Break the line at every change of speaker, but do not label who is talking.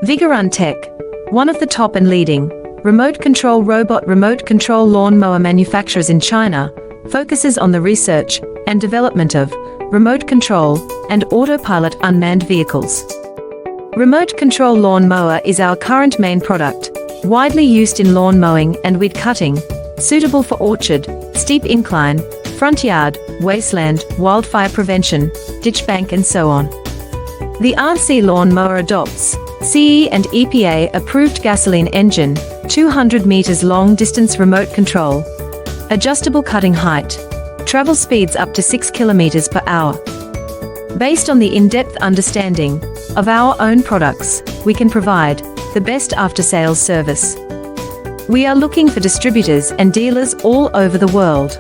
Vigorun Tech, one of the top and leading remote control lawn mower manufacturers in China, focuses on the research and development of remote control and autopilot unmanned vehicles. Remote control lawn mower is our current main product, widely used in lawn mowing and weed cutting, suitable for orchard, steep incline, front yard, wasteland, wildfire prevention, ditch bank and so on. The RC lawn mower adopts CE and EPA approved gasoline engine, 200 meters long distance remote control, adjustable cutting height, travel speeds up to 6 kilometers per hour. Based on the in-depth understanding of our own products, we can provide the best after-sales service. We are looking for distributors and dealers all over the world.